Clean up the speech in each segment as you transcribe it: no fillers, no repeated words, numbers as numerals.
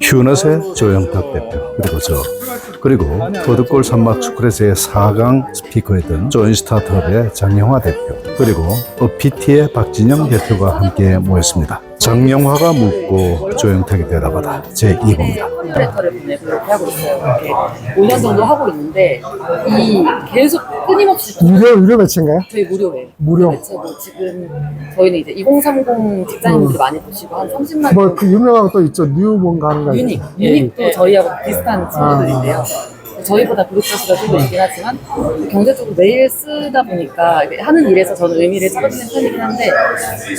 큐넛의 조영탁 대표, 그리고 포드골 산막 초콜릿의 4강 스피커였던 조인스타트업의 장영화 대표, 그리고 어피티의 박진영 대표가 함께 모였습니다. 장영화가 묻고 조영탁이 대답하다 제2부입니다. 컴퓨레터를 보내고 이렇게 하고 있어요. 이렇게 5년 정도 하고 있는데 이 계속 끊임없이 유료 매체인가요? 저희 무료예요. 무료. 매체고 지금 저희는 이제 2030 직장인들이 많이 보시고 한 30만 뭐 그 유명한 거 또 있죠. 뉴 뭔가 하는 거. 유닉도 저희하고 비슷한 친구들인데요. 저희보다 구독자 수가 좀 있긴 하지만 경제적으로 매일 쓰다 보니까 하는 일에서 저는 의미를 찾아주는 편이긴 한데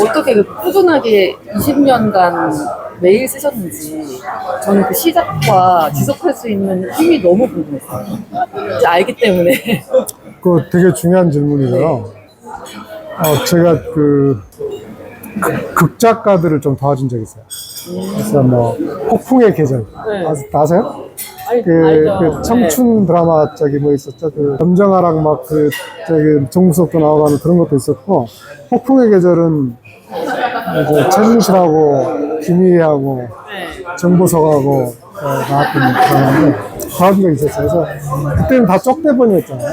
어떻게 그 꾸준하게 20년간 매일 쓰셨는지 저는 그 시작과 지속할 수 있는 힘이 너무 궁금했어요. 이제 알기 때문에. 그거 되게 중요한 질문이고요. 제가 극작가들을 좀 도와준 적이 있어요. 그래서 뭐 폭풍의 계절 아세요? 그 청춘 드라마 뭐 있었죠. 그 염정아랑 막 정무석도 나오고 하는 그런 것도 있었고, 폭풍의 계절은 이제 최준실하고 김희애하고 정보석하고 나왔던 드라마인데 도와준 적이 있었어요. 그래서 그때는 다 쪽대본이었잖아요.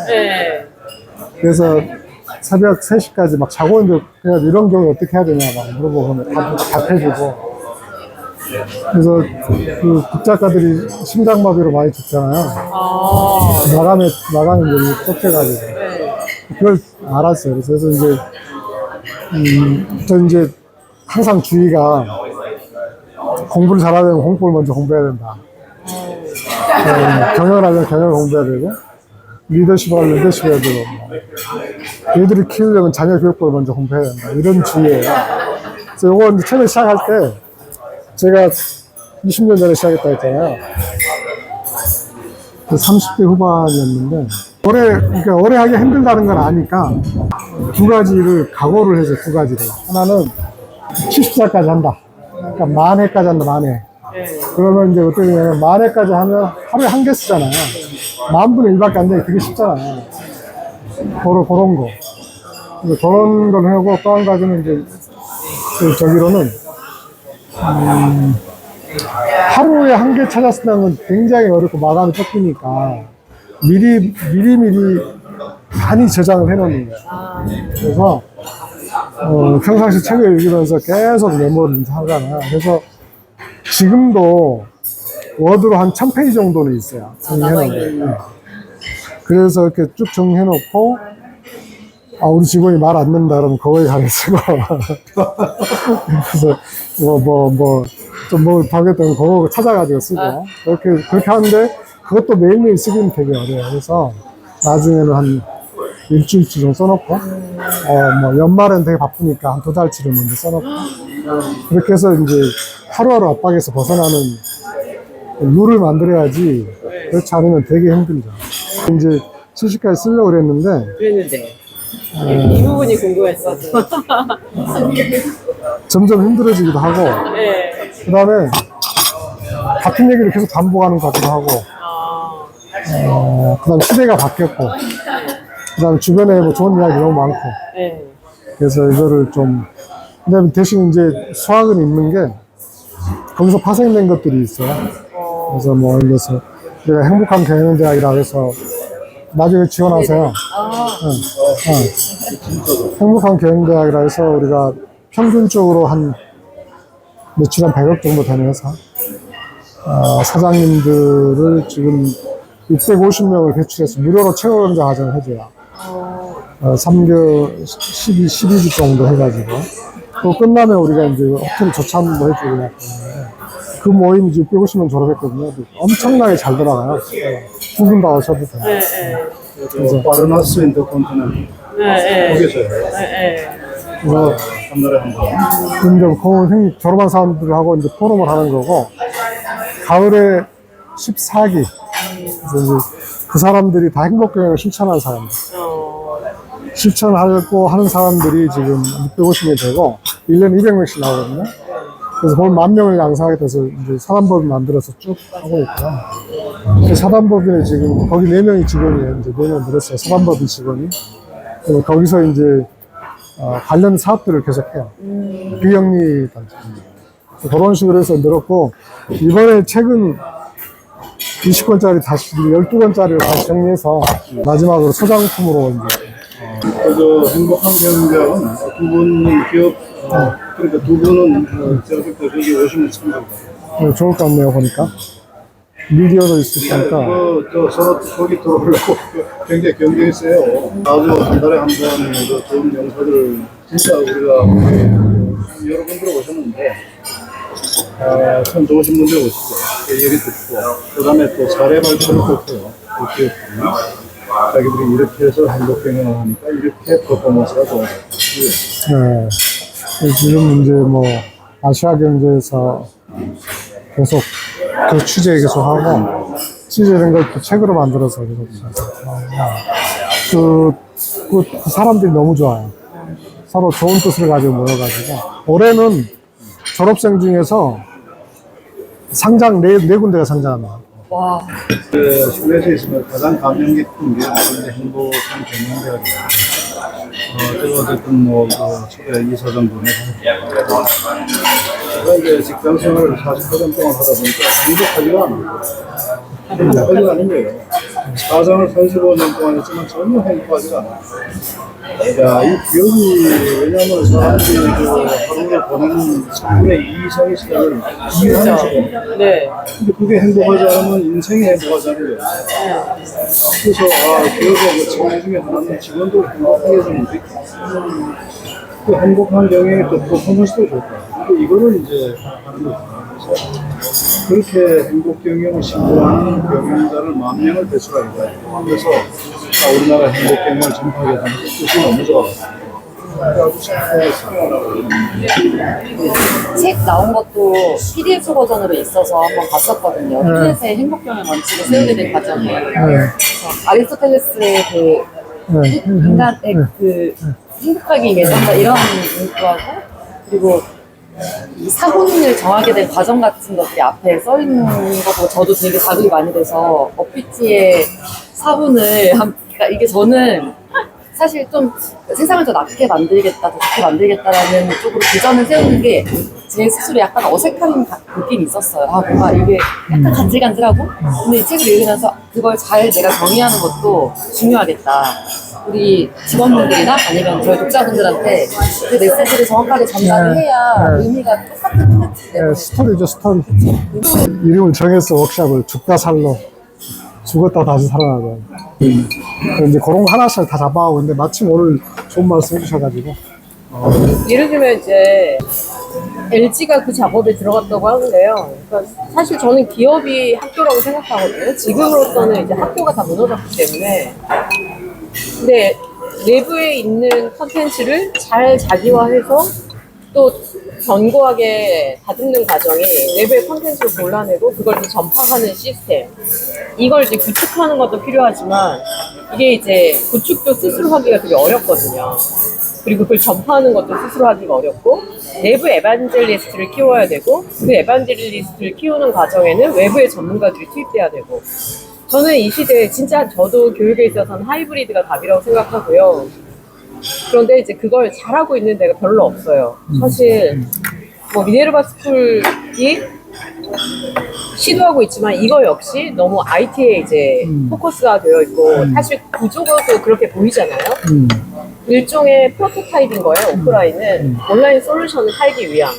그래서 새벽 3시까지 막 자고 있는데 그냥 이런 경우에 어떻게 해야 되냐 막 물어보고 답해주고. 그래서 그 극작가들이 심장마비로 많이 죽잖아요. 마감에 이제 쫓겨가지고. 그걸 알았어요. 그래서 이제, 저 이제 항상 주의가 공부를 잘하려면 공부를 먼저 공부해야 된다. 경영을 하려면 경영을 공부해야 되고, 리더십을 하려면 리더십을 해야 되고, 애들을 키우려면 자녀 교육법을 먼저 공부해야 된다. 이런 주의예요. 그래서 요거 이제 처음에 시작할 때, 제가 20년 전에 시작했다 했잖아요. 30대 후반이었는데, 오래 하기 힘들다는 걸 아니까, 두 가지를 각오를 해서 두 가지를. 하나는 70살까지 한다. 그러니까 만회까지 한다, 만회. 그러면 이제 어떻게 되냐면, 만회까지 하면 하루에 한 개 쓰잖아요. 10,000분의 1밖에 안 되니까 되게 쉽잖아요. 그런 거. 그런 걸 하고 또 한 가지는 이제, 저기로는, 하루에 한 개 찾았다는 건 굉장히 어렵고 마감이 쫓기니까 미리 많이 저장을 해놓는 거예요. 그래서 평상시 책을 읽으면서 계속 메모를 하잖아요. 그래서 지금도 워드로 한 1000페이지 정도는 있어요. 정리해놓은 거. 그래서 이렇게 쭉 정리해놓고 우리 직원이 말 안 듣는다 그러면 그거에 가려 쓰고 그래서 좀 하겠다면 그거 찾아가지고 쓰고 그렇게 하는데 그것도 매일매일 쓰기는 되게 어려워요. 그래서 나중에는 한 일주일치 좀 써놓고 연말엔 되게 바쁘니까 한 2달치를 먼저 써놓고 그렇게 해서 이제 하루하루 압박에서 벗어나는 룰을 만들어야지. 그렇지 않으면 되게 힘들죠. 이제 70까지 쓰려고 그랬는데 이 부분이 궁금했어. 점점 힘들어지기도 하고, 그 다음에 같은 얘기를 계속 반복하는 것 같기도 하고, 그 다음에 시대가 바뀌었고, 그 다음에 주변에 뭐 좋은 이야기 너무 많고, 그래서 이거를 근데 대신 이제 수학은 있는 게, 거기서 파생된 것들이 있어요. 그래서 예를 들어서, 우리가 행복한 경영대학이라고 해서, 나중에 지원하세요. 행복한 경영대학이라 해서 우리가 평균적으로 매출 한 100억 정도 되는 회사 사장님들을 지금 650명을 배출해서 무료로 채용 과정을 해줘요. 12주 정도 해가지고 또 끝나면 우리가 이제 호텔 조참도 해주고 그냥 그 모임이 이제 650명 졸업했거든요. 엄청나게 잘 돌아가요. 두 분 다 오셔도 돼요. 그래서 바르나스 인터컨티넨탈 거기서요. 그래서 이제 졸업한 사람들하고 이제 포럼을 하는 거고 가을에 14기 그래서 이제 그 사람들이 다 행복경영을 실천하는 사람들 실천하고 하는 사람들이 지금 650명이 되고 1년에 200명씩 나오거든요. 그래서 거의 10,000명을 양성하게 돼서 이제 사단법인 만들어서 쭉 하고 있고요. 사단법인에 지금 거기 4명이 직원이에요. 이제 4명 늘었어요. 사단법인 직원이. 그리고 거기서 이제 관련 사업들을 계속해요. 비영리 단체입니다. 그런 식으로 해서 늘었고, 이번에 책은 20권짜리 다시 12권짜리를 다시 정리해서 마지막으로 소장품으로 이제 그 행복한 경제는 두 분 기업, 그러니까 두 분은 저기 오시면 참 좋을 좋을 것 같네요, 보니까. 미디어도 있으시니까. 저 서로 거기 들어오려고 굉장히 경쟁이 세요. 아주 한 달에 한 번 좋은 영상을 진짜 우리가 여러분들 오셨는데 참 좋으신 분들 오시죠. 얘기 듣고 그다음에 또 사례 발표를 또 해요. 이렇게 자기들이 이렇게 해서 행복 경영을 하니까 이렇게 퍼포먼스가 좋아졌고. 네. 지금 이제 뭐 아시아 경제에서 계속 그 취재 계속 하고 취재된 걸 또 책으로 만들어서 그 사람들이 너무 좋아요. 서로 좋은 뜻을 가지고 모여가지고 올해는 졸업생 중에서 상장 네 군데가 상장합니다. 와. 그 실내에서 있으면 가장 감명 깊은 게 행복한 경영대학이에요. 제가 어쨌든 이사장 분에 제가 이제 직장 생활을 40년 동안 하다 보니까 행복하지가 않아요. 행복하지가 않은 거예요. 사장을 35년 동안 했지만 전혀 행복하지가 않아요. 야, 이 기업이 왜냐하면 사람들이 하루를 보내는 3분의 2 이상의 시간을 이용하면서 보내요. 네. 근데 그게 행복하지 않으면 인생이 행복하지 않은 거예요. 그래서 기업의 그 책임 중에 하나는 직원도 행복하게 해주는 게 그 행복한 경영이 또 퍼포먼스도 좋다. 근데 이거는 이제 하는 거죠. 그렇게 행복 경영을 신고하는 경영자를 10,000명을 배출하기가 있고 그래서 우리나라 행복 경영을 전파하게 되는 뜻이 너무 좋아요. 아주 착하게 책 나온 것도 PDF 버전으로 있어서 한번 봤었거든요. 피넷의 행복경영 원칙을 세우게 된 과정에 아리스토텔레스의 그 인간의 그 행복하기 위해서 이런 문구하고 그리고 이 사본을 정하게 된 과정 같은 것들이 앞에 써 있는 거 보고 저도 되게 자극이 많이 돼서 어피티의 사본을 그러니까 이게 저는 사실 좀 세상을 더 낫게 만들겠다, 더 좋게 만들겠다라는 쪽으로 비전을 세우는 게 제 스스로 약간 어색한 느낌이 있었어요. 아, 뭔가 이게 약간 간질간질하고? 근데 이 책을 읽으면서 그걸 잘 내가 정의하는 것도 중요하겠다. 우리 직원분들이나 아니면 저희 독자분들한테 그 메시지를 정확하게 전달을 해야 의미가 똑같은 거지. 네, 스토리죠, 스토리. 이름을 정했어, 워크샵을. 죽다 살로. 죽었다 다시 살아나자. 이제 그런 거 하나씩 다 잡아가고 있는데 마침 오늘 좋은 말씀 해주셔가지고. 예를 들면 이제 LG가 그 작업에 들어갔다고 하는데요. 그러니까 사실 저는 기업이 학교라고 생각하거든요. 지금으로서는 이제 학교가 다 무너졌기 때문에. 근데 내부에 있는 컨텐츠를 잘 자기화해서 또 견고하게 다듬는 과정이 내부의 컨텐츠를 골라내고 그걸 또 전파하는 시스템. 이걸 이제 구축하는 것도 필요하지만 이게 이제 구축도 스스로 하기가 되게 어렵거든요. 그리고 그걸 전파하는 것도 스스로 하기가 어렵고 내부 에반젤리스트를 키워야 되고 그 에반젤리스트를 키우는 과정에는 외부의 전문가들이 투입돼야 되고 저는 이 시대에 진짜 저도 교육에 있어서는 하이브리드가 답이라고 생각하고요. 그런데 이제 그걸 잘하고 있는 데가 별로 없어요. 사실 뭐 미네르바 스쿨이 시도하고 있지만 이거 역시 너무 IT에 이제 포커스가 되어 있고 사실 구조도 그렇게 보이잖아요. 일종의 프로토타입인 거예요. 오프라인은 온라인 솔루션을 팔기 위한.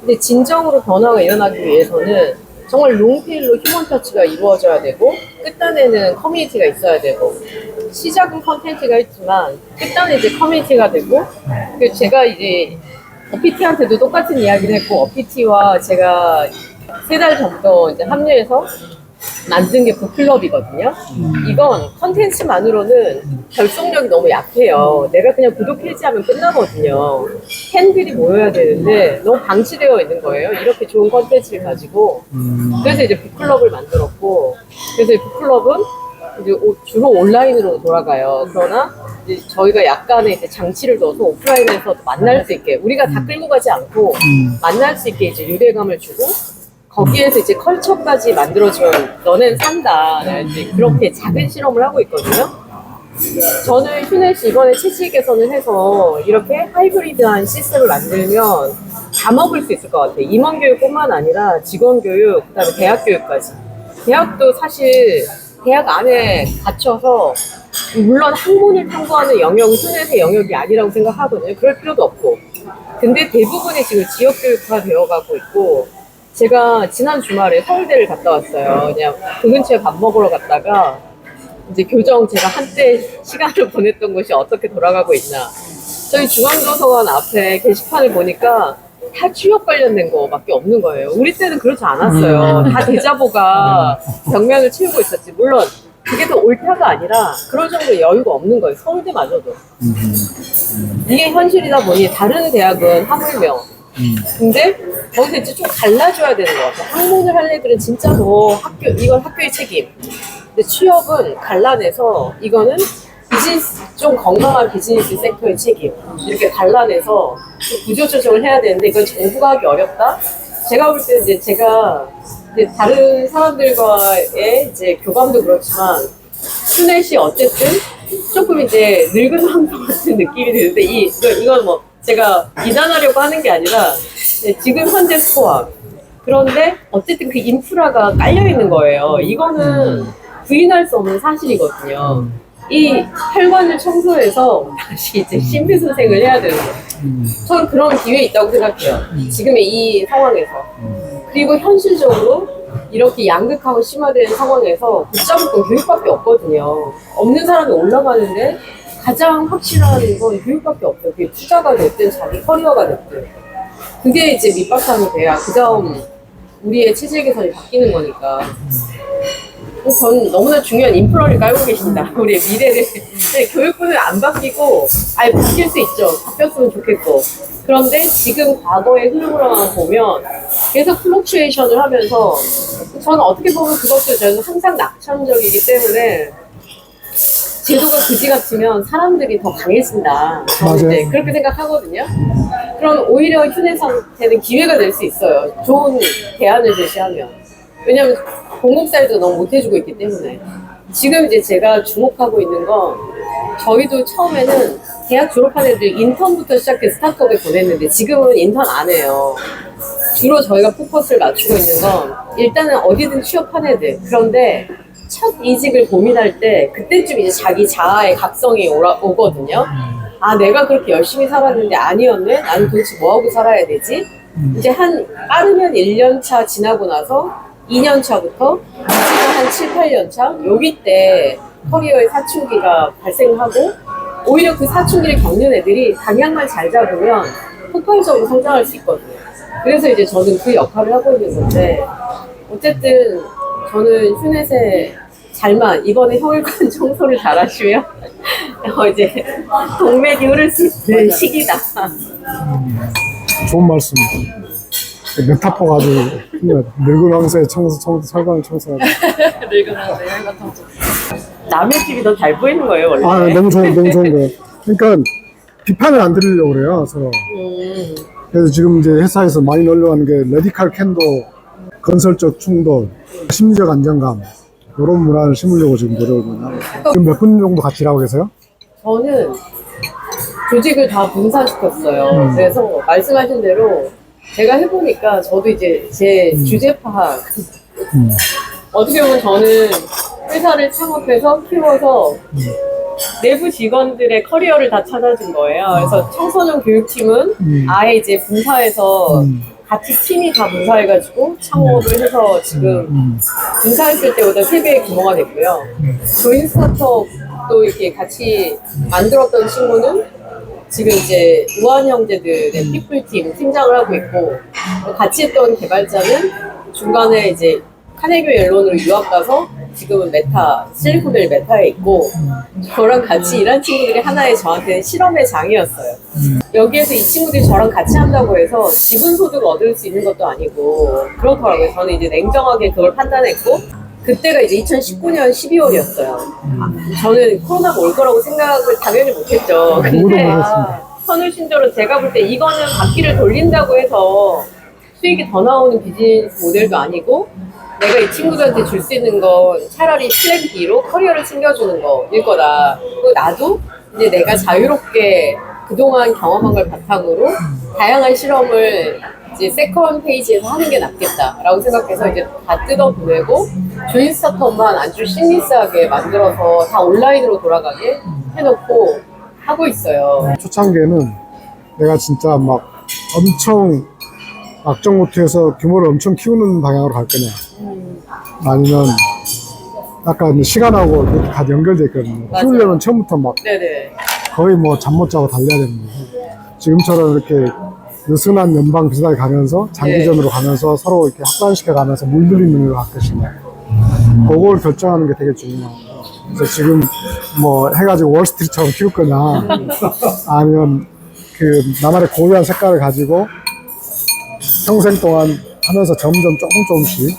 근데 진정으로 변화가 일어나기 위해서는 정말 롱테일로 휴먼 터치가 이루어져야 되고 끝단에는 커뮤니티가 있어야 되고 시작은 컨텐츠가 있지만 끝단에 이제 커뮤니티가 되고 그래서 제가 이제 어피티한테도 똑같은 이야기를 했고 어피티와 제가 3달 정도 이제 합류해서 만든 게 북클럽이거든요. 이건 컨텐츠만으로는 결속력이 너무 약해요. 내가 그냥 구독 해지하면 끝나거든요. 팬들이 모여야 되는데 너무 방치되어 있는 거예요. 이렇게 좋은 컨텐츠를 가지고. 그래서 이제 북클럽을 만들었고, 그래서 이 북클럽은 이제 주로 온라인으로 돌아가요. 그러나 이제 저희가 약간의 이제 장치를 넣어서 오프라인에서도 만날 수 있게, 우리가 다 끌고 가지 않고 만날 수 있게 이제 유대감을 주고, 거기에서 이제 컬처까지 만들어줘요. 너넨 산다. 이제 그렇게 작은 실험을 하고 있거든요. 저는 휴넷이 이번에 채찍 개선을 해서 이렇게 하이브리드한 시스템을 만들면 다 먹을 수 있을 것 같아요. 임원 교육뿐만 아니라 직원 교육, 그다음에 대학 교육까지. 대학도 사실 대학 안에 갇혀서 물론 학문을 탐구하는 영역은 휴넷의 영역이 아니라고 생각하거든요. 그럴 필요도 없고. 근데 대부분이 지금 지역 교육화 되어가고 있고, 제가 지난 주말에 서울대를 갔다 왔어요. 그냥 그 근처에 밥 먹으러 갔다가 이제 교정 제가 한때 시간을 보냈던 곳이 어떻게 돌아가고 있나. 저희 중앙도서관 앞에 게시판을 보니까 다 취업 관련된 거밖에 없는 거예요. 우리 때는 그렇지 않았어요. 다 대자보가 벽면을 채우고 있었지. 물론 그게 더 옳다가 아니라 그럴 정도의 여유가 없는 거예요. 서울대마저도. 이게 현실이다 보니 다른 대학은 하물며. 근데 거기서 이제 좀 갈라줘야 되는 것 같아요. 학문을 할 애들은 진짜 더 이건 학교의 책임. 근데 취업은 갈라내서 이거는 비즈니스, 좀 건강한 비즈니스 섹터의 책임. 이렇게 갈라내서 구조 조정을 해야 되는데 이건 정부가 하기 어렵다? 제가 볼 때는 이제 제가 이제 다른 사람들과의 이제 교감도 그렇지만 휴넷이 어쨌든 조금 이제 늙은 황소 같은 느낌이 드는데 이건 뭐 제가 비난하려고 하는 게 아니라 지금 현재 스코어. 그런데 어쨌든 그 인프라가 깔려 있는 거예요. 이거는 부인할 수 없는 사실이거든요. 이 혈관을 청소해서 다시 이제 심폐소생을 해야 되는 거예요. 저는 그런 기회 있다고 생각해요. 지금의 이 상황에서. 그리고 현실적으로 이렇게 양극화가 심화된 상황에서 붙잡을 건 교육밖에 없거든요. 없는 사람이 올라가는데 가장 확실한 건 교육밖에 없어요. 그게 투자가 됐든 자기 커리어가 됐든. 그게 이제 밑바탕이 돼야 그 다음 우리의 체질 개선이 바뀌는 거니까. 전 너무나 중요한 인프라를 깔고 계신다. 우리의 미래를. 근데 교육부는 안 바뀌고, 아예 바뀔 수 있죠. 바뀌었으면 좋겠고. 그런데 지금 과거의 흐름으로만 보면 계속 플럭추에이션을 하면서 저는 어떻게 보면 그것도 저는 항상 낙천적이기 때문에 제도가 그지 같으면 사람들이 더 강해진다. 저는 이제 그렇게 생각하거든요. 그럼 오히려 휴넷한테는 기회가 될 수 있어요. 좋은 대안을 제시하면. 왜냐면 공급사에도 너무 못해주고 있기 때문에. 지금 이제 제가 주목하고 있는 건 저희도 처음에는 대학 졸업한 애들 인턴부터 시작해 스타트업에 보냈는데 지금은 인턴 안 해요. 주로 저희가 포커스를 맞추고 있는 건 일단은 어디든 취업한 애들. 그런데 첫 이직을 고민할 때 그때쯤 이제 자기 자아의 각성이 오거든요. 아, 내가 그렇게 열심히 살았는데 아니었네? 나는 도대체 뭐하고 살아야 되지? 이제 빠르면 1년 차 지나고 나서 2년 차부터 한 7, 8년 차 여기 때 커리어의 사춘기가 발생하고 오히려 그 사춘기를 겪는 애들이 방향만 잘 잡으면 폭발적으로 성장할 수 있거든요. 그래서 이제 저는 그 역할을 하고 있는 건데 어쨌든 저는 휴넷에 잘만 이번에 혈관 청소를 잘 하시면 이제 동맥이 흐를 수 있는 시기다. 좋은 말씀입니다. 메타포가 아주 늙은 왕새의 혈관을 청소하고. 늙은 왕새 혈관 청소. 남의 집이 더 잘 보이는 거예요 원래. 아, 너무 좋은 거예요. 그러니까 비판을 안 드리려고 그래요, 서로. 그래서 지금 이제 회사에서 많이 놀려가는 게 레디칼 캔도, 건설적 충돌, 심리적 안정감 이런 문화를 심으려고 지금 노력을 많이 하고. 지금 몇 분 정도 같이 일하고 계세요? 저는 조직을 다 분산시켰어요. 그래서 말씀하신 대로 제가 해보니까 저도 이제 제 주제 파악 어떻게 보면 저는 회사를 창업해서 키워서 내부 직원들의 커리어를 다 찾아준 거예요. 그래서 청소년 교육팀은 아예 이제 분사해서 같이 팀이 다 분사해가지고 창업을 해서 지금 분사했을 때보다 3배의 규모가 됐고요. 조인 스타트업도 이렇게 같이 만들었던 친구는 지금 이제 우한 형제들의 피플팀 팀장을 하고 있고 같이 했던 개발자는 중간에 이제 카네기 멜론으로 유학 가서 지금은 메타, 실리콘밸리 메타에 있고 저랑 같이 일한 친구들이 하나의 저한테는 실험의 장이었어요. 여기에서 이 친구들이 저랑 같이 한다고 해서 지분소득을 얻을 수 있는 것도 아니고 그렇더라고요. 저는 이제 냉정하게 그걸 판단했고 그때가 이제 2019년 12월이었어요. 저는 코로나가 올 거라고 생각을 당연히 못했죠. 근데 선울신조는 제가 볼 때 이거는 바퀴를 돌린다고 해서 수익이 더 나오는 비즈니스 모델도 아니고 내가 이 친구들한테 줄 수 있는 건 차라리 플랜 B로 커리어를 챙겨주는 거일 거다. 그리고 나도 이제 내가 자유롭게 그동안 경험한 걸 바탕으로 다양한 실험을 이제 세컨 페이지에서 하는 게 낫겠다라고 생각해서 이제 다 뜯어보내고 조인 스타트업만 아주 심리스하게 만들어서 다 온라인으로 돌아가게 해놓고 하고 있어요. 초창기에는 내가 진짜 막 엄청 악정무투해서 규모를 엄청 키우는 방향으로 갈 거냐, 아니면 약간 시간하고 이렇게 다 연결돼 있거든요. 맞아요. 키우려면 처음부터 막 네네. 거의 뭐 잠 못 자고 달려야 되는데, 지금처럼 이렇게 느슨한 연방 비슷하게 가면서 장기전으로 가면서 서로 이렇게 확산시켜 가면서 물들이는 걸 할 것이냐, 그걸 결정하는 게 되게 중요하고, 그래서 지금 뭐 해가지고 월스트리트처럼 키울 거냐, 아니면 그 나만의 고유한 색깔을 가지고 평생 동안 하면서 점점 조금씩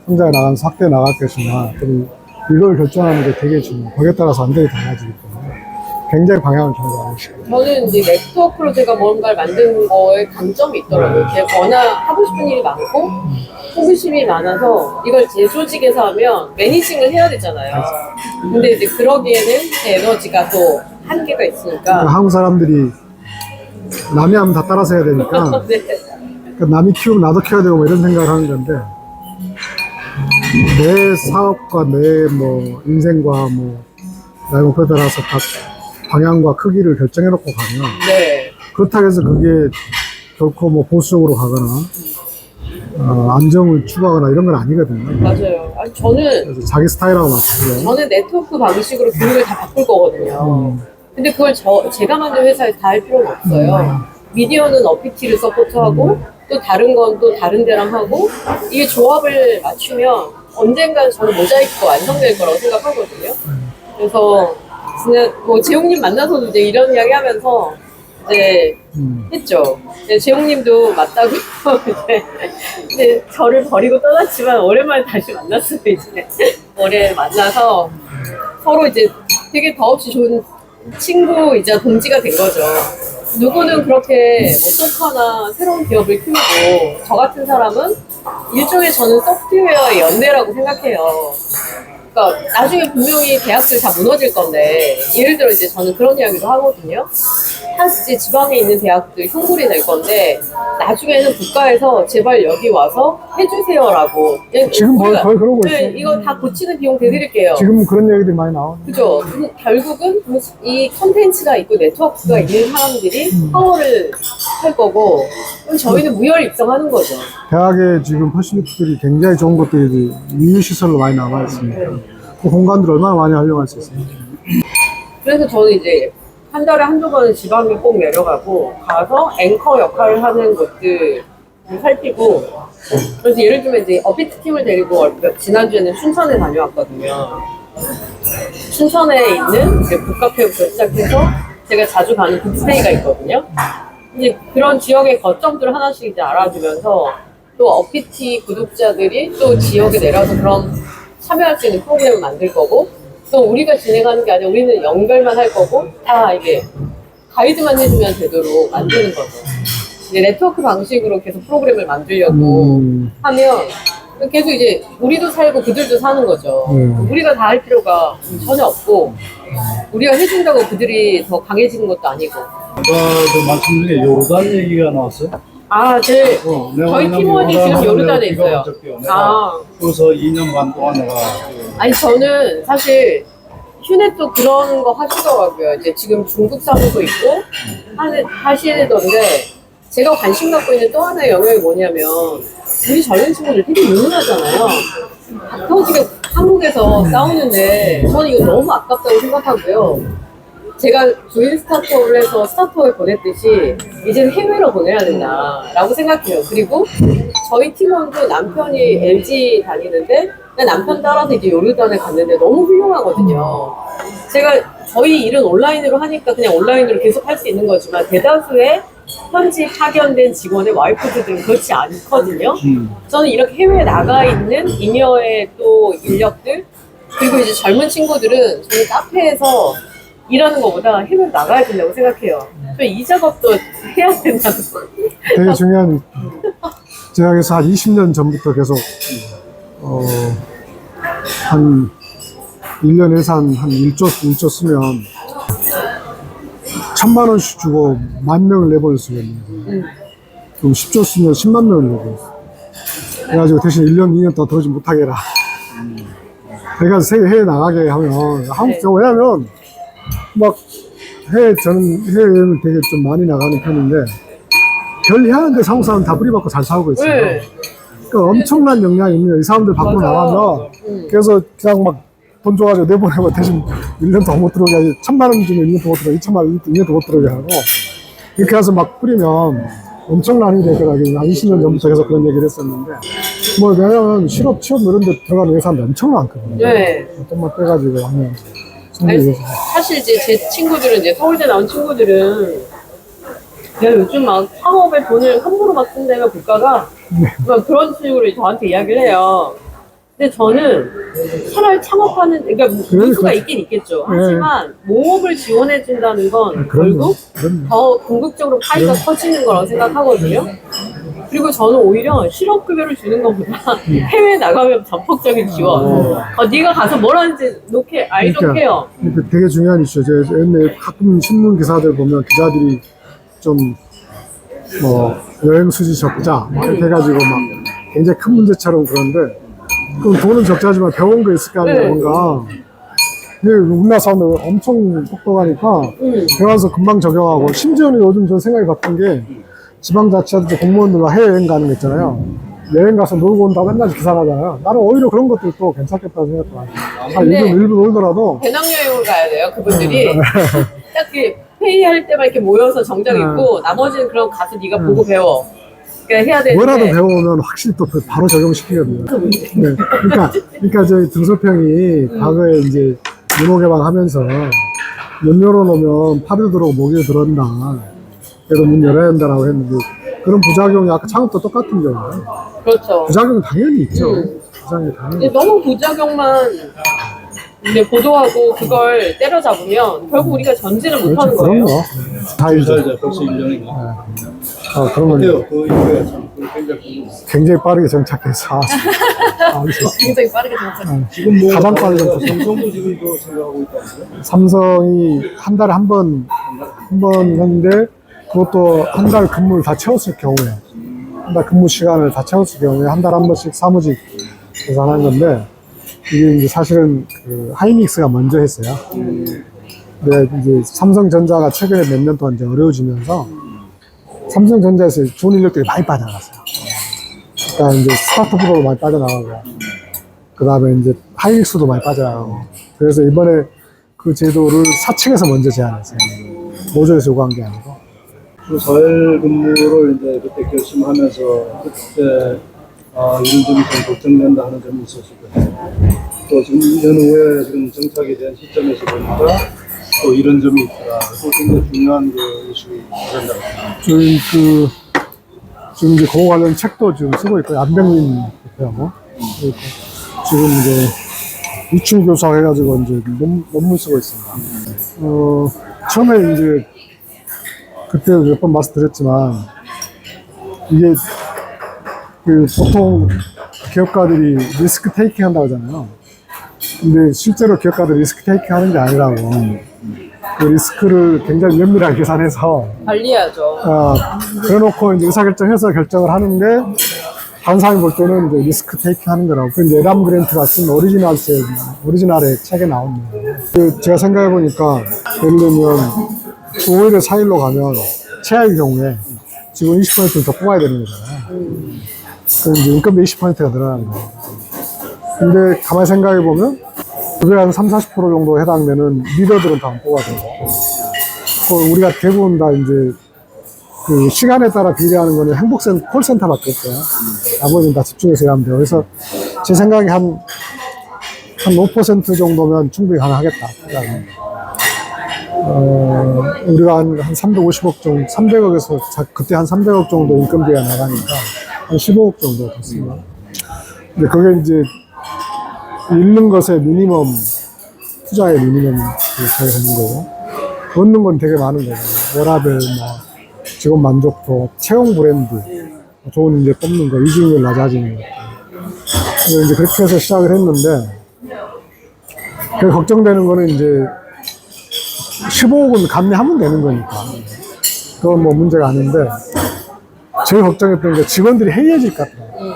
성장해 나가면서 확대해 나갈 것이냐, 이걸 결정하는 게 되게 중요해요. 거기에 따라서 완전히 달라지기 때문에 굉장히 방향을 정해가는 시간. 저는 이제 네트워크로 제가 뭔가를 만드는 거에 강점이 있더라고요. 제가 워낙 하고 싶은 일이 많고 호기심이 많아서 이걸 제 조직에서 하면 매니징을 해야 되잖아요. 근데 이제 그러기에는 제 에너지가 또 한계가 있으니까. 한국 사람들이 남이 하면 다 따라서 해야 되니까 네. 그러니까 남이 키우면 나도 키워야 되고 뭐 이런 생각을 하는 건데, 내 사업과 내 뭐 인생과 뭐 나의 목표에 따라서 각 방향과 크기를 결정해 놓고 가면, 네. 그렇다고 해서 그게 결코 뭐 보수적으로 가거나 안정을 추구하거나 이런 건 아니거든요. 맞아요. 아니, 저는 그래서 자기 스타일하고 맞추고요. 네트워크 방식으로 교육을 다 바꿀 거거든요. 근데 그걸 제가 만든 회사에서 다 할 필요는 없어요. 미디어는 어피티를 서포트하고 또 다른 건 또 다른 데랑 하고, 이게 조합을 맞추면 언젠간 저는 모자이크가 완성될 거라고 생각하거든요. 그래서 진짜 뭐 재용님 만나서도 이제 이런 이야기 하면서 이제 했죠. 재용님도 맞다고 이제 저를 버리고 떠났지만 오랜만에 다시 만났어요. 이제 올해 만나서 서로 이제 되게 더없이 좋은 친구이자 동지가 된 거죠. 누구는 그렇게 뭐 토커나 새로운 기업을 키우고, 저 같은 사람은 일종의 저는 소프트웨어의 연대라고 생각해요. 그러니까 나중에 분명히 대학들 다 무너질 건데, 예를 들어 이제 저는 그런 이야기도 하거든요. 한 이제 지방에 있는 대학들 흉불이 될 건데, 나중에는 국가에서 제발 여기 와서 해주세요라고. 지금 거의 그러고 네, 있어요. 이거 다 고치는 비용 대드릴게요. 지금 그런 얘기들이 많이 나와요. 그죠. 결국은 이 컨텐츠가 있고 네트워크가 있는 사람들이 파워를 할 거고, 그럼 저희는 무혈 입성하는 거죠. 대학에 지금 퍼실리티들이 굉장히 좋은 것들이 유휴시설로 많이 남아 있습니다. 그 공간들을 얼마나 많이 활용할 수 있어요. 그래서 저는 이제 한 달에 한두 번은 지방에 꼭 내려가고 가서 앵커 역할을 하는 것들을 살피고, 그래서 예를 들면 이제 어피트 팀을 데리고 지난주에는 춘천에 다녀왔거든요. 춘천에 있는 이제 북카페부터 시작해서 제가 자주 가는 북스테이가 있거든요. 이제 그런 지역의 거점들을 하나씩 이제 알아주면서, 또 어피티 구독자들이 또 지역에 내려와서 그런 참여할 수 있는 프로그램을 만들 거고, 또 우리가 진행하는 게 아니라 우리는 연결만 할 거고, 다 이게 가이드만 해주면 되도록 만드는 거죠. 이제 네트워크 방식으로 계속 프로그램을 만들려고 하면 계속 이제 우리도 살고 그들도 사는 거죠. 우리가 다 할 필요가 전혀 없고, 우리가 해준다고 그들이 더 강해지는 것도 아니고. 그 말씀 중에 요르단 얘기가 나왔어요. 아, 저희 팀원이 지금 요르단에 있어요. 아, 그래서 2년 반 동안 내가 아니 저는 사실 휴넷도 그런 거 하시더라고요. 이제 지금 중국 사무소 있고 하시던데, 제가 관심 갖고 있는 또 하나의 영역이 뭐냐면, 우리 젊은 친구들 되게 유능하잖아요. 다 터지게 한국에서 싸우는데 저는 이거 너무 아깝다고 생각하고요. 제가 조인 스타트업을 해서 스타트업에 보냈듯이 이제는 해외로 보내야 된다라고 생각해요. 그리고 저희 팀원도 남편이 LG 다니는데 남편 따라서 이제 요르단에 갔는데 너무 훌륭하거든요. 저희 일은 온라인으로 하니까 그냥 온라인으로 계속 할 수 있는 거지만, 대다수의 현지 파견된 직원의 와이프들은 그렇지 않거든요. 저는 이렇게 해외에 나가 있는 인여의 또 인력들, 그리고 이제 젊은 친구들은 저는 카페에서 일하는 것보다 해외로 나가야 된다고 생각해요. 이 작업도 해야 된다는 거. 되게 중요한, 제가 그래서 한 20년 전부터 계속 한 1년 예산 한 1조 쓰면 1,000만 원씩 주고 10,000명을 내보낼 수가 있는 거예요. 그럼 10조 쓰면 10만 명을 내보낼 수 있어요. 그래가지고 대신 1년, 2년 동안 들어오지 못하게 해라. 그래가지고 해외 나가게 하면, 한국, 왜냐면, 막, 저는 해외여행을 되게 좀 많이 나가는 편인데, 별 하는데 한국 사람 다 뿌리받고 잘 살고 있어요. 네. 그러니까 엄청난 영향이 있는 이 사람들 밖으로 나가면, 그래서 그냥 막 돈 줘가지고 내보내고 대신 1년 더 못 들어오게 하지, 1,000만 원 주면 1년 더 못 들어오게, 2,000만 원 2년 더 못 들어오게 하고, 이렇게 해서 막 뿌리면 엄청난 일이 되더라고요. 한 20년 전부터 계속 그런 얘기를 했었는데, 뭐, 왜냐면 실업, 취업 이런 데 들어가는 회사는 엄청 많거든요. 네. 좀만 빼가지고 하면. 아니, 사실 이제 제 친구들은 이제 서울대 나온 친구들은 야 요즘 막 창업에 돈을 함부로 막 쓴다면 국가가 막 그런 식으로 저한테 이야기를 해요. 근데 저는 차라리 창업하는 그러니까 누수가 있긴 있겠죠. 하지만 모험을 지원해 준다는 건 결국 더 궁극적으로 파이가 커지는 거라고 생각하거든요. 그리고 저는 오히려 실업급여를 주는 것보다 해외 나가면 전폭적인 지원. 네가 가서 뭘 하는지 놓게 알도해요. 그러니까 되게 중요한 이슈죠. 제가 옛날에 가끔 신문 기사들 보면 기자들이 좀 뭐 여행 수지 적자 이렇게 해가지고 막 굉장히 큰 문제처럼 그런데 그럼 돈은 적자지만 배운 거 있을 거 아니에요. 뭔가. 근데 우리나라 사람들 엄청 똑똑하니까 배워서 금방 적용하고 심지어는 요즘 저 생각이 바뀐 게 지방자치단체 공무원들 해외여행 가는 거 있잖아요. 여행 가서 놀고 온다고 맨날 기사 나잖아요. 나는 오히려 그런 것들도 괜찮겠다고 생각해요. 일부 놀더라도. 배낭여행을 가야 돼요, 그분들이. 딱 그 회의할 때만 이렇게 모여서 정장 입고 나머지는 그럼 가서 네가 보고 배워. 그러니까 해야 되는데. 뭐라도 배우면 확실히 또 바로 적용시키거든요. 네. 그러니까 저희 등소평이 과거에 이제 유모 개방하면서 문 열어놓으면 파도 들어오고 모기도 들어온다. 그래도 문 열어야 된다라고 했는데 그런 부작용이 아까 창업도 똑같은 거예요. 그렇죠. 부작용 당연히 있죠. 부작용이 당연히 있죠. 너무 부작용만 이제 보도하고 그걸 때려잡으면 결국 우리가 전진을 못하는 거예요. 그럼요. 다이죠. 이제 벌써 1년인가. 그런 건 어때요? 그 이후에 참 굉장히 굉장히 빠르게 정착해서 굉장히 빠르게 정착. 지금 뭐 가장 빠른 정도. 삼성도 지금 이거 생각하고 있다고요? 삼성이 한 달에 한 번 했는데 그것도 한 달 근무를 다 채웠을 경우에 한 달 근무 시간을 다 채웠을 경우에 한 달에 한 번씩 사무직 계산한 건데 이게 이제 사실은 그 하이닉스가 먼저 했어요. 근데 이제 삼성전자가 최근에 몇 년 동안 이제 어려워지면서 삼성전자에서 좋은 인력들이 많이 빠져나갔어요. 그러니까 이제 스타트업으로 많이 빠져나가고 그 다음에 이제 하이닉스도 많이 빠져나가고 그래서 이번에 그 제도를 4층에서 먼저 제안했어요. 노조에서 요구한 게 아니고. 그 4일 근무를 이제 그때 결심하면서 그때 이런 점이 좀 걱정된다 하는 점이 있었을 거예요. 또 지금 2년 후에 지금 정착이 된 시점에서 보니까 또 이런 점이 있더라. 또 굉장히 중요한 그 이슈가 된다고. 저희 지금 이제 그거 관련 책도 지금 쓰고 있고요. 안병민 대표하고. 지금 이제 유충 교사 해가지고 이제 논문 쓰고 있습니다. 처음에 이제 그때 몇 번 말씀드렸지만 이게 그 보통 기업가들이 리스크 테이킹 한다고 하잖아요. 근데 실제로 기업가들이 리스크 테이킹 하는 게 아니라고 그 리스크를 굉장히 면밀하게 계산해서 관리해야죠. 그래놓고 이제 의사결정해서 결정을 하는데 다른 사람이 볼 때는 이제 리스크 테이킹 하는 거라고. 그 이제 에람 그랜트가 쓴 오리지널의 책에 나온 거예요. 제가 생각해 보니까 예를 들면 5일에 4일로 가면 최악의 경우에 직원 20%를 더 뽑아야 되는 거잖아요. 그럼 이제 인건비 20%가 늘어나는 거예요. 근데 가만히 생각해 보면 그게 한 30, 40% 정도 해당되는 리더들은 다 안 뽑아야 되고 우리가 대부분 다 이제 그 시간에 따라 비례하는 거는 콜센터밖에 없어요. 나머지는 다 집중해서 일하면 돼요. 그래서 제 생각에 한 5% 정도면 충분히 가능하겠다. 우리가 한 350억 정도, 300억에서 그때 한 300억 정도 인건비가 나가니까 한 15억 정도 됐습니다. 근데 그게 이제 잃는 것의 미니멈, 투자의 미니멈 그렇게 되는 거고, 얻는 건 되게 많은 거죠. 워라벨, 직원 만족도, 채용 브랜드, 좋은 이제 뽑는 거, 이직률 낮아지는 거. 이제 그렇게 해서 시작을 했는데, 그 걱정되는 거는 이제 15억은 감내하면 되는 거니까. 그건 뭐 문제가 아닌데, 제일 걱정했던 게 직원들이 해이해질 것 같아요.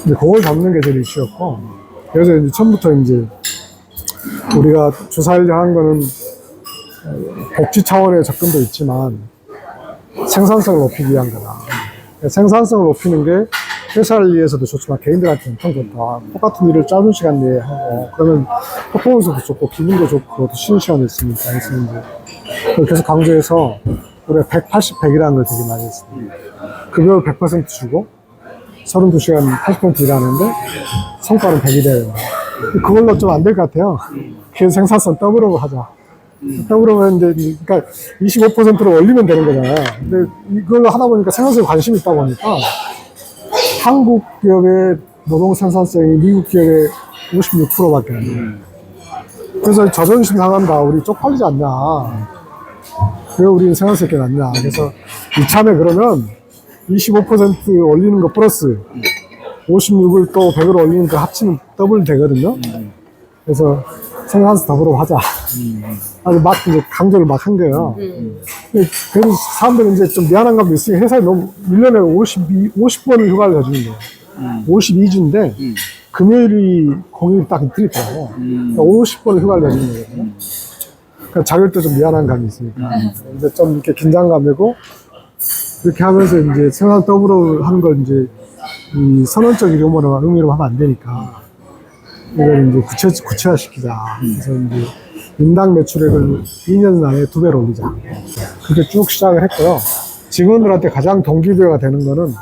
근데 그걸 잡는 게 제일 이슈였고, 그래서 이제 처음부터 이제 우리가 주사일을 한 거는 복지 차원의 접근도 있지만 생산성을 높이기 위한 거다. 생산성을 높이는 게 회사를 위해서도 좋지만 개인들한테 엄청 좋다. 똑같은 일을 짧은 시간 내에 하고 그러면 퍼포먼스도 좋고 기분도 좋고 또 쉬는 시간이 있으니까. 그래서 이제 그걸 계속 강조해서 우리가 180, 100이라는 걸 되게 많이 했습니다. 급여를 100% 주고 32시간 80% 일하는데 성과는 100이 돼야 된다. 그걸로 좀 안 될 것 같아요. 그래서 생산성 더블업을 하자. 더블업은 이제, 그러니까 25%로 올리면 되는 거잖아요. 근데 이걸로 하다 보니까 생산성에 관심이 있다 보니까 한국 기업의 노동 생산성이 미국 기업의 56%밖에 안 돼요. 그래서 자존심 상한다. 우리 쪽팔리지 않냐. 왜 우리 생산성 있게 낫냐. 그래서 이참에 그러면 25% 올리는 거 플러스 56을 또 100으로 올리는 거 합치면 더블 되거든요. 그래서 생산성 더블업 하자. 아주 막 이제 강조를 막 한 거예요. 그래서 사람들은 이제 좀 미안한 감도 있으니 회사에 너무 1년에 50번을 휴가를 해주는 거예요. 52주인데 금요일이 공휴일 딱 이틀이더라고요. 그러니까 50번을 휴가를 해주는 거거든요. 그러니까 자기들도 좀 미안한 감이 있으니까. 이제 좀 이렇게 긴장감 내고 그렇게 하면서 이제 생산 더블업을 하는 걸 이제 이 선언적인 의미로 하면 안 되니까 이걸 이제 구체화시키자. 그래서 이제 인당 매출액을 2년 안에 2배로 올리자. 그렇게 쭉 시작을 했고요. 직원들한테 가장 동기부여가 되는 거는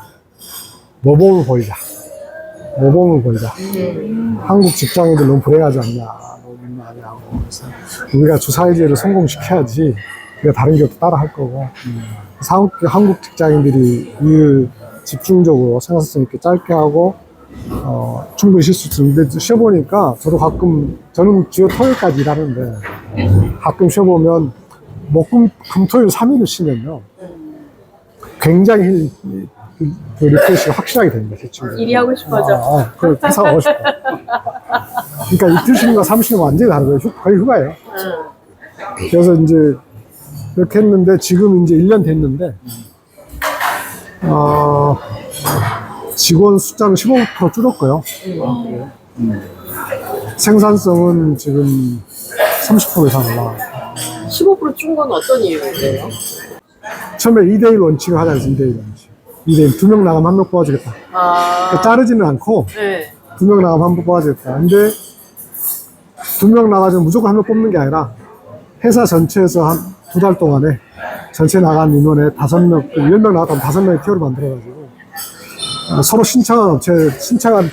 모범을 보이자. 모범을 보이자. 한국 직장인들 너무 불행하지 않냐. 너무 많이 하고. 그래서 우리가 주사일제를 성공시켜야지 우리가 다른 기업도 따라 할 거고. 한국 직장인들이 일을 집중적으로 생산성 있게 짧게 하고 충분히 쉴 수 있는데 쉬어보니까 저도 가끔 저는 주요 토요일까지 일하는데 가끔 쉬어보면 금토일 3일을 쉬면요 굉장히 그 리프레시가 확실하게 됩니다. 제 친구들. 일이 하고 싶어져. 그 회사 가고 싶어. 그러니까 이틀 쉬는 거 3 쉬는 거 완전히 다른 거예요. 거의 휴가예요. 그래서 이제 그렇게 했는데 지금 이제 1년 됐는데 직원 숫자는 15% 줄었고요. 생산성은 지금 30% 이상 올라가요. 15% 준 건 어떤 이유예요? 처음에 2대1 원칙을 하자 해서 2대1 원칙. 2대1 2명 나가면 1명 뽑아주겠다. 그러니까 자르지는 않고 네. 2명 나가면 1명 뽑아주겠다. 근데 2명 나가면 무조건 1명 뽑는 게 아니라 회사 전체에서 한 2달 동안에 전체 나간 인원에 5명, 10명 나갔다면 5명의 티어를 만들어가지고 서로 신청한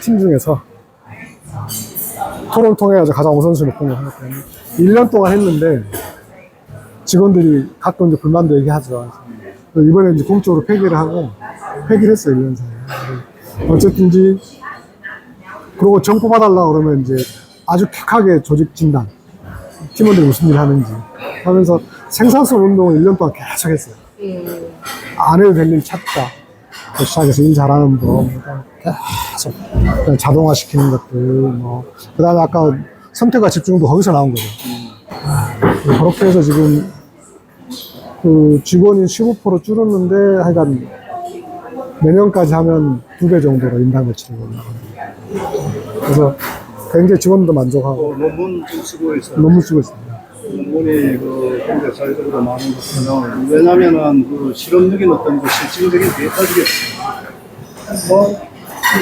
팀 중에서 토론을 통해서 가장 우선순위 높은 걸 생각해요. 1년 동안 했는데 직원들이 가끔 이제 불만도 얘기하죠. 그래서 이번에 이제 공적으로 폐기를 했어요, 1년 사이에. 어쨌든지, 그러고 정 뽑아달라고 그러면 이제 아주 쾌하게 조직 진단, 팀원들이 무슨 일 하는지 하면서 생산성 운동을 1년 동안 계속 했어요. 안 해도 될 일 찾자. 시작해서 일 잘하는 법, 계속 자동화시키는 것들, 그 다음에 아까 선택과 집중도 거기서 나온 거죠. 그렇게 해서 지금 그 직원이 15% 줄었는데 하여간 내년까지 하면 2배 정도로 인당 매출이 올라갑니다. 그래서 굉장히 직원도 만족하고 논문 쓰고 있어요. 논문 쓰고 있습니다. 논문이 그 굉장히 사회적으로 많은 것들은 왜냐면은 그 실험적인 어떤 그 실질적인 데이터지겠어요.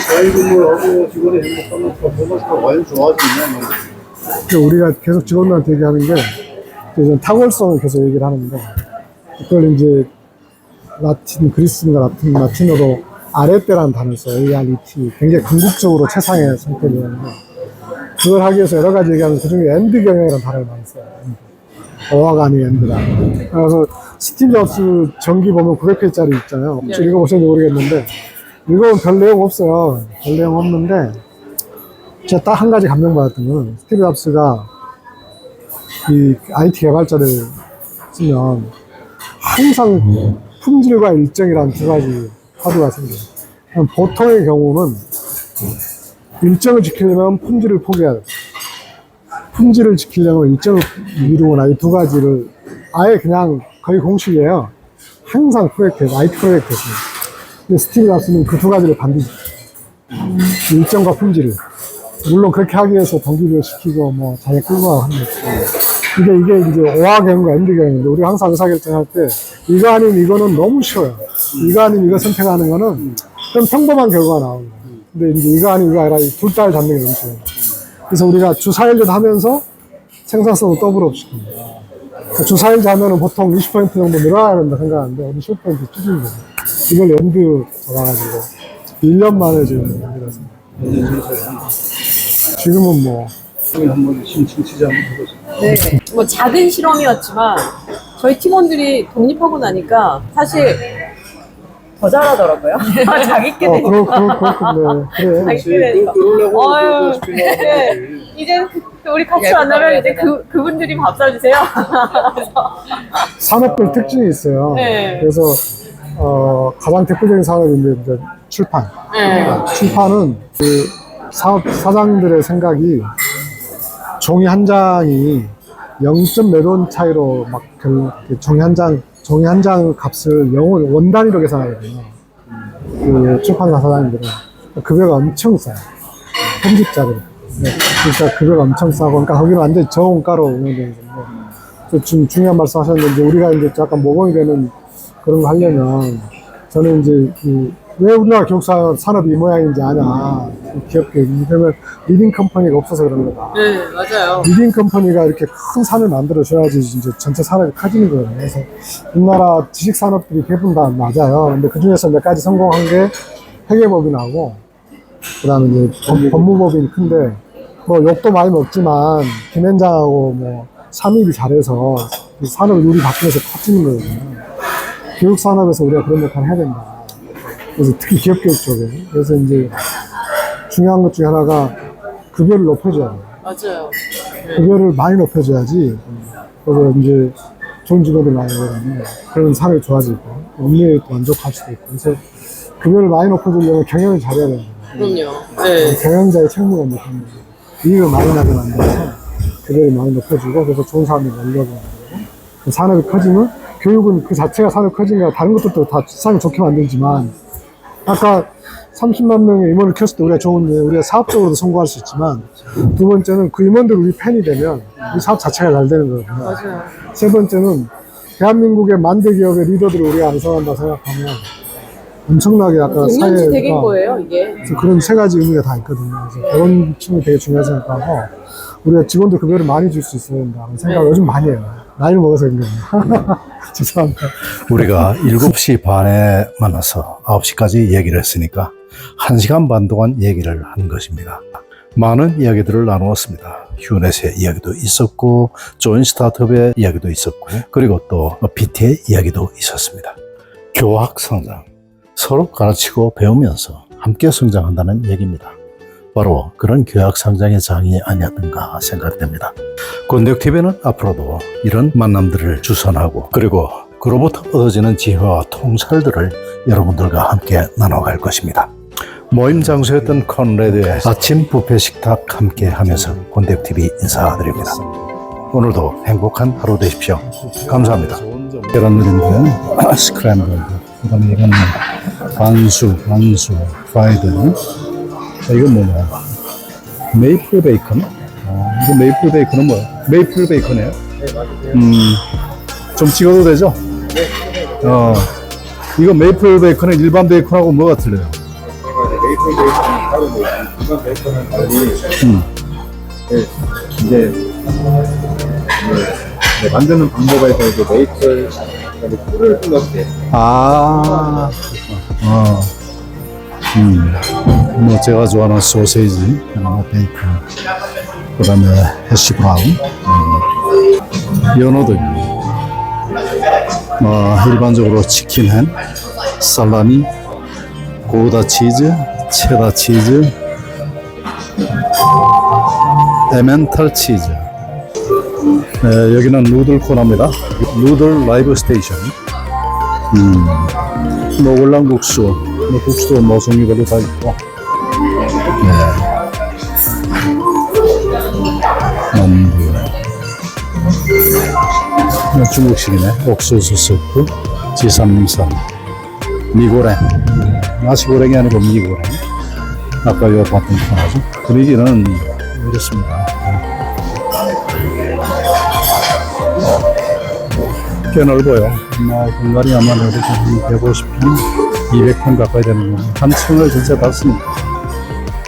사회근무를 하고 직원이 행복하면 퍼포먼스가 과연 좋아지냐. 우리가 계속 직원들한테 얘기하는 게 이제 탁월성을 계속 얘기를 하는데 그걸 이제 그리스인가 라틴어로 아레떼라는 단어를 써요. ARET. 굉장히 궁극적으로 최상의 선택이었는데 그걸 하기 위해서 여러 가지 얘기하면 그중에 엔드 경영이라는 단어를 많이 써요. 어화가 아닌 엔드다. 그래서 스티브 잡스 전기 보면 900페이지짜리 있잖아요. 혹시 읽어보셨는지 모르겠는데 읽어보면 별 내용 없어요. 별 내용 없는데 제가 딱 한 가지 감명받았던 건 스티브 잡스가 이 IT 개발자를 쓰면 항상 품질과 일정이라는 두 가지 화두가 생겨요. 보통의 경우는 일정을 지키려면 품질을 포기해야 돼. 품질을 지키려면 일정을 미루거나 이 두 가지를 아예 그냥 거의 공식이에요. 항상 프로젝트에서, IT 프로젝트에서. 근데 스티브 잡스는 그 두 가지를 반드시 일정과 품질을. 물론 그렇게 하기 위해서 동기부여 시키고 뭐 자기 끌고 하는 거죠. 이게 이제 O화경과 M기경인데 우리가 항상 의사결정할 때 이거 아니면 이거는 너무 쉬워요. 이거 아니면 이거 선택하는 거는 좀 평범한 결과가 나오는 거예요. 근데 이제 이거 아니면 이거 아니라 둘 다를 잡는 게 너무 쉬워요. 그래서 우리가 주 4일제 하면서 생산성을 더블업 시킵니다. 그러니까 주 4일제 하면은 보통 20% 정도 늘어나야 된다 생각하는데 우리 10% 줄이는 거예요. 이걸 연두 잡아가지고 1년 만에 지금 연두라서. 지금은 뭐 한번 심층치지 한번 해보세요. 네. 뭐 작은 실험이었지만 저희 팀원들이 독립하고 나니까 사실 더 잘하더라고요. 자기 게 되니까. 그렇군요. 그래. 자기 게 되니까. 어휴, 네. 이제 우리 같이 만나면 이제 그분들이 밥 사주세요. 산업별 특징이 있어요. 네. 그래서 가장 대표적인 산업인데 이제 출판. 네. 출판은 그 사업 사장들의 생각이 종이 한 장이 0점 몇 원 차이로 막 그 종이 한 장 값을 원 단위로 계산하거든요. 그 출판사 사장님들은 급여가 엄청 싸요. 편집자들. 네. 그러니까 급여가 엄청 싸고, 그러니까 거기는 완전히 저원가로 운영되는 건데, 지금 중요한 말씀 하셨는데, 이제 우리가 이제 약간 모범이 되는 그런 거 하려면, 저는 이제 왜 우리나라 교육사 산업이 이 모양인지 아냐. 기업계. 그러면 리딩 컴퍼니가 없어서 그런 거다. 네, 맞아요. 리딩 컴퍼니가 이렇게 큰 산을 만들어줘야지 이제 전체 산업이 커지는 거예요. 그래서 우리나라 지식 산업들이 대부분 다 맞아요. 근데 그 중에서 몇 가지 성공한 게 회계법인하고, 그 다음에 이제 법무법인이 큰데, 뭐 욕도 많이 먹지만, 김현장하고 뭐, 삼입이 잘해서 이 산업이 우리 바뀌면서 커지는 거거든요. 교육산업에서 우리가 그런 역할을 해야 된다. 그래서 특히 기업교육 쪽에. 그래서 이제 중요한 것 중에 하나가 급여를 높여줘야 돼요. 맞아요. 급여를 많이 높여줘야지. 그래서 이제 좋은 직업이 나오거든요. 그런 산업이 좋아지고, 업무에 또 만족할 수도 있고. 그래서 급여를 많이 높여주려면 경영을 잘해야 된다. 그럼요. 네. 경영자의 책무가 이제 그런 거죠. 이익을 많이 나게 만들어서 급여를 많이 높여주고, 그래서 좋은 사람들이 몰려고 만들고, 산업이 커지면 교육은 그 자체가 산업이 커지니까 다른 것들도 다 세상을 좋게 만들지만, 아까 30만 명의 임원을 키웠을 때 우리가 사업적으로도 성공할 수 있지만, 두 번째는 그 임원들이 우리 팬이 되면 이 사업 자체가 잘 되는 거거든요. 맞아요. 세 번째는 대한민국의 만대 기업의 리더들을 우리가 양성한다 생각하면 엄청나게 아까 공연지 댁인 거예요, 이게. 그런 세 가지 의미가 다 있거든요. 그래서 그런 층이 되게 중요하다고 생각하고, 우리가 직원들 급여를 많이 줄 수 있어야 된다는 생각을 요즘 많이 해요. 나이를 먹어서 그런 거예요. 죄송합니다. 우리가 7시 반에 만나서 9시까지 얘기를 했으니까 1시간 반 동안 얘기를 한 것입니다. 많은 이야기들을 나누었습니다. 휴넷의 이야기도 있었고, 조인 스타트업의 이야기도 있었고, 그리고 또 PT의 이야기도 있었습니다. 교학 성장, 서로 가르치고 배우면서 함께 성장한다는 얘기입니다. 바로 그런 교학 성장의 장이 아니었던가 생각됩니다. 곤덕TV는 앞으로도 이런 만남들을 주선하고, 그리고 그로부터 얻어지는 지혜와 통찰들을 여러분들과 함께 나눠갈 것입니다. 모임 장소였던 컨레드의 아침 뷔페 식탁 함께 하면서 곤덕TV 인사드립니다. 오늘도 행복한 하루 되십시오. 감사합니다. 계란 누린데 스크램블드, 그 다음에 이건 반수, 프라이드, 이건 뭐냐, 메이플 베이컨. 이거 메이플 베이컨은 뭐야? 메이플 베이컨이에요? 네, 맞아요. 좀 찍어도 되죠? 네. 이거 메이플 베이컨은 일반 베이컨하고 뭐가 틀려요? 메이플 베이컨은 따로 일반 베이컨은 달리 이제 만드는 방법에서 이제 메이플 꿀을 넣게. 뭐 제가 좋아하는 소세지, 베이컨, 그 다음에 해시 브라운, 연어들, 일반적으로 치킨 햄, 살라미, 고우다 치즈, 체다 치즈, 에멘탈 치즈. 여기는 누들 코너입니다. 누들 라이브 스테이션. 뭐 월남국수, 뭐 국수도 뭐 종류별로 다 있고. 네. 중국식이네. 옥수수 스프, 지삼선, 미고랭. 나시고랭이 아니고 미고랭. 아까 요 봤던 거 하죠. 분위기는 이렇습니다. 꽤 넓어요. 공간이 아마 이렇게 150평, 200평 가까이 되는 거. 한 층을 전체 봤습니다.